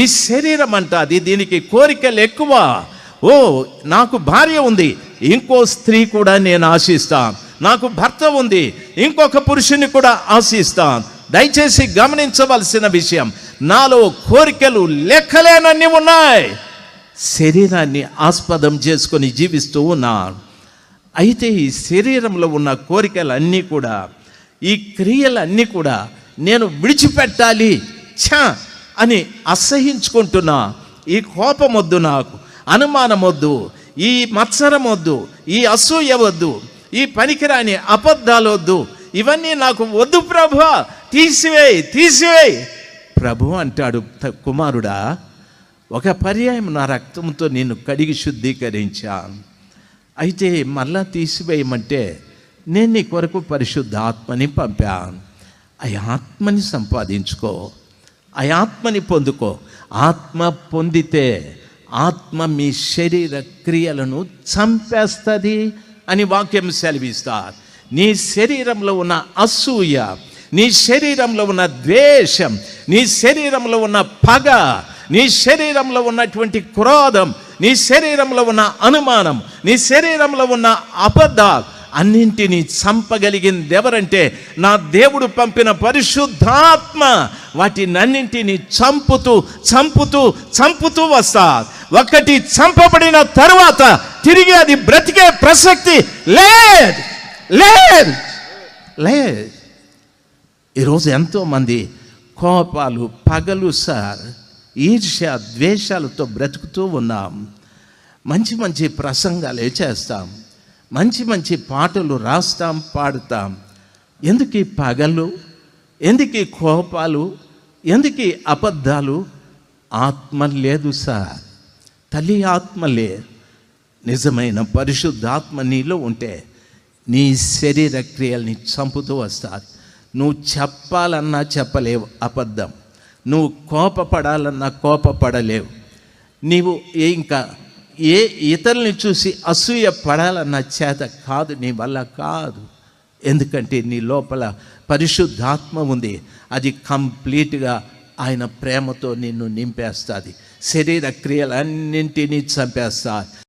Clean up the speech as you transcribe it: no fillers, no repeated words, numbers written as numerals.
ఈ శరీరం అంటాది, దీనికి కోరికలు ఎక్కువ. ఓ నాకు భార్య ఉంది, ఇంకో స్త్రీ కూడా నేను ఆశిస్తాను. నాకు భర్త ఉంది, ఇంకొక పురుషుని కూడా ఆశిస్తాను. దయచేసి గమనించవలసిన విషయం, నాలో కోరికలు లెక్కలేనన్ని ఉన్నాయి. శరీరాన్ని ఆస్పదం చేసుకొని జీవిస్తూ ఉన్నాను. అయితే ఈ శరీరంలో ఉన్న కోరికలన్నీ కూడా, ఈ క్రియలన్నీ కూడా నేను విడిచిపెట్టాలి అని అసహించుకుంటున్నా. ఈ కోపం వద్దు, నాకు అనుమానం వద్దు, ఈ మత్సరం వద్దు, ఈ అసూయ వద్దు, ఈ పనికిరాని అబద్ధాలు వద్దు, ఇవన్నీ నాకు వద్దు ప్రభువా, తీసివేయి తీసివేయి. ప్రభు అంటాడు, కుమారుడా, ఒక పర్యాయం నా రక్తంతో నిన్ను కడిగి శుద్ధీకరించాను. అయితే మళ్ళా తీసివేయమంటే నేను నీ కొరకు పరిశుద్ధ ఆత్మని పంపాను. ఆ ఆత్మని సంపాదించుకో, ఆ ఆత్మని పొందుకో. ఆత్మ పొందితే ఆత్మ మీ శరీర క్రియలను చంపేస్తుంది అని వాక్యం సెలవిస్తారు. నీ శరీరంలో ఉన్న అసూయ, నీ శరీరంలో ఉన్న ద్వేషం, నీ శరీరంలో ఉన్న పగ, నీ శరీరంలో ఉన్నటువంటి క్రోధం, నీ శరీరంలో ఉన్న అనుమానం, నీ శరీరంలో ఉన్న అబద్ధాలు అన్నింటినీ చంపగలిగింది ఎవరంటే నా దేవుడు పంపిన పరిశుద్ధాత్మ. వాటినన్నింటినీ చంపుతూ చంపుతూ చంపుతూ వస్తారు. ఒకటి చంపబడిన తరువాత తిరిగి అది బ్రతికే ప్రసక్తి లేదు లేదు లేదు. ఈరోజు ఎంతోమంది కోపాలు, పగలు సార్, ఈర్ష్య, ద్వేషాలతో బ్రతుకుతూ ఉన్నాం. మంచి మంచి ప్రసంగాలే చేస్తాం, మంచి మంచి పాటలు రాస్తాం, పాడుతాం. ఎందుకు ఈ పగలు, ఎందుకు ఈ కోపాలు, ఎందుకు ఈ అబద్ధాలు? ఆత్మ లేదు సార్, తల్లి ఆత్మ లేదు. నిజమైన పరిశుద్ధాత్మ నీలో ఉంటే నీ శరీర క్రియల్ని చంపుతూ వస్తారు. నువ్వు చెప్పాలన్నా చెప్పలేవు అబద్ధం, నువ్వు కోపపడాలన్నా కోపపడలేవు, నీవు ఇంకా ఏ ఇతరుల్ని చూసి అసూయ పడాలన్న చేత కాదు, నీ వల్ల కాదు. ఎందుకంటే నీ లోపల పరిశుద్ధాత్మ ఉంది. అది కంప్లీట్గా ఆయన ప్రేమతో నిన్ను నింపేస్తుంది. శరీర క్రియలన్నింటినీ చంపేస్తుంది.